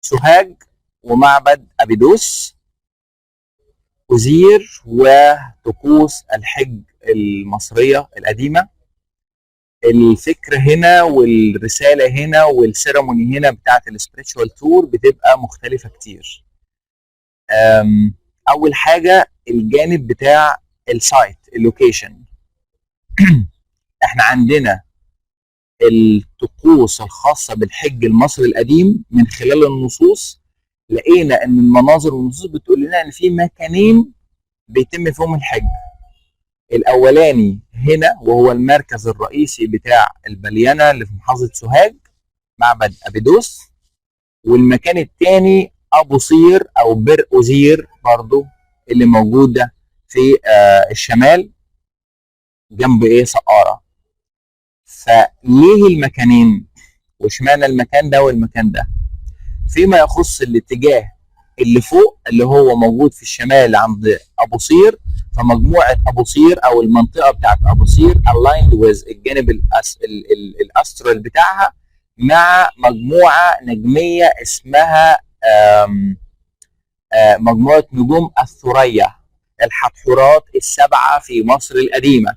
سوهاج ومعبد أبيدوس، أوزير وطقوس الحج المصرية القديمة. الفكرة هنا والرسالة هنا والسيرموني هنا بتاعت السبريتشوال تور بتبقى مختلفة كتير. أول حاجة الجانب بتاع السايت، اللوكيشن. احنا عندنا الطقوس الخاصة بالحج المصري القديم من خلال النصوص لقينا ان المناظر والنصوص بتقول لنا ان في مكانين بيتم فيهم الحج. الاولاني هنا وهو المركز الرئيسي بتاع البليانة اللي في محافظة سوهاج، معبد أبيدوس. والمكان الثاني ابو صير او بئر أوزير برضو اللي موجودة في الشمال جنب سقارة. فليه المكانين واشمعنى المكان ده والمكان ده؟ فيما يخص الاتجاه اللي فوق اللي هو موجود في الشمال عند ابو صير، فمجموعه ابو صير او المنطقه بتاعت ابو صير aligned with الجانب الاسترال بتاعها مع مجموعه نجميه اسمها مجموعه نجوم الثريا، الحتحورات السبعه في مصر القديمه.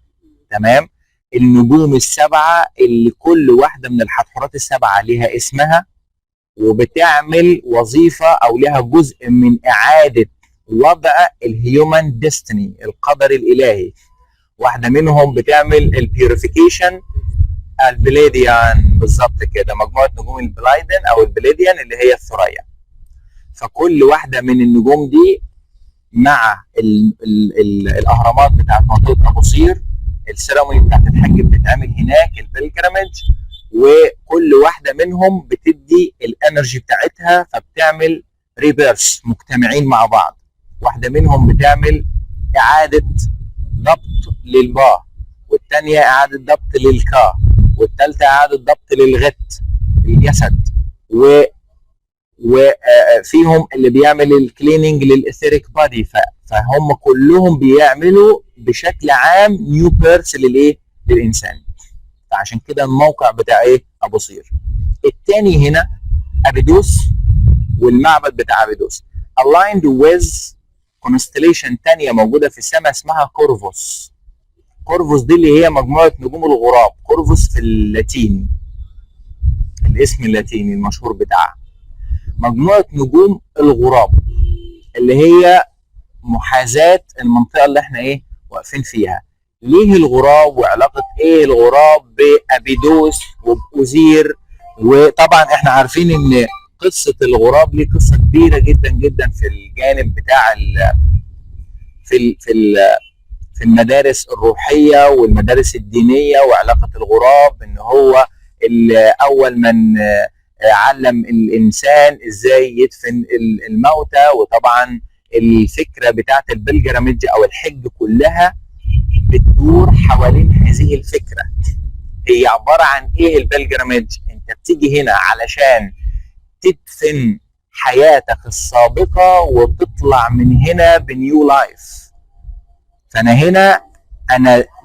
تمام؟ النجوم السبعه اللي كل واحده من الحتحورات السبعه ليها اسمها وبتعمل وظيفة أو لها جزء من إعادة وضع الهيومن ديستني، القدر الإلهي. واحدة منهم بتعمل البيوريفيكيشن، البليديان بالظبط كده، مجموعة نجوم البلايدن أو البليديان اللي هي الثريا. فكل واحدة من النجوم دي مع الأهرامات بتاعت منطقة أبو صير، السيراموني بتاعت الحج بتتعمل هناك، البلجرامج، وكل واحده منهم بتدي الانرجي بتاعتها فبتعمل ريبيرس، مجتمعين مع بعض. واحده منهم بتعمل اعاده ضبط للبا، والثانيه اعاده ضبط للكا، والثالثه اعاده ضبط للغت الجسد، وفيهم اللي بيعمل الكليننج للاثيريك بادي. فهم كلهم بيعملوا بشكل عام نيو بيرث للانسان. عشان كده الموقع بتاع ابو صير. الثاني هنا ابيدوس والمعبد بتاع ابيدوس aligned with constellation ثانيه موجوده في السماء اسمها كورفوس. كورفوس دي اللي هي مجموعه نجوم الغراب، كورفوس في اللاتيني، الاسم اللاتيني المشهور بتاعها. مجموعه نجوم الغراب اللي هي محاذاه المنطقه اللي احنا واقفين فيها. ليه الغراب وعلاقة الغراب بأبيدوس وبأوزير؟ وطبعا احنا عارفين ان قصة الغراب ليه قصة كبيرة جدا جدا في الجانب بتاع في المدارس الروحية والمدارس الدينية، وعلاقة الغراب ان هو اول من علم الانسان ازاي يدفن الموتى. وطبعا الفكرة بتاعت البلجرامج او الحج كلها بتدور حوالين هذه الفكرة. هي عبارة عن البلجرامج؟ انت بتيجي هنا علشان تدفن حياتك السابقة وتطلع من هنا بنيو لايف. فانا هنا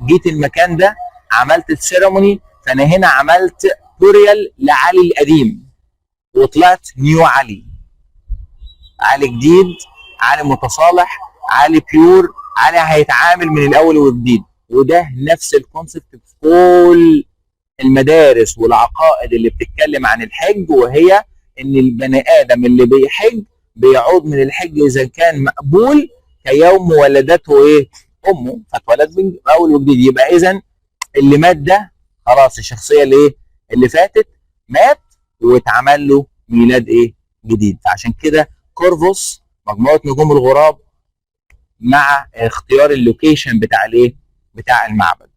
جيت المكان ده عملت السيرموني، فانا هنا عملت بوريال لعلي القديم وطلعت نيو علي جديد، علي متصالح، علي بيور، علي هيتعامل من الاول وجديد. وده نفس الكونسبت في كل المدارس والعقائد اللي بتتكلم عن الحج، وهي ان البني ادم اللي بيحج بيعود من الحج اذا كان مقبول كيوم ولدته امه، فاتولد من اول وجديد. يبقى اذا اللي مات ده خلاص الشخصيه اللي فاتت مات واتعمل له ميلاد جديد. فعشان كده كورفوس مجموعه نجوم الغراب مع اختيار اللوكيشن بتاع بتاع المعبد.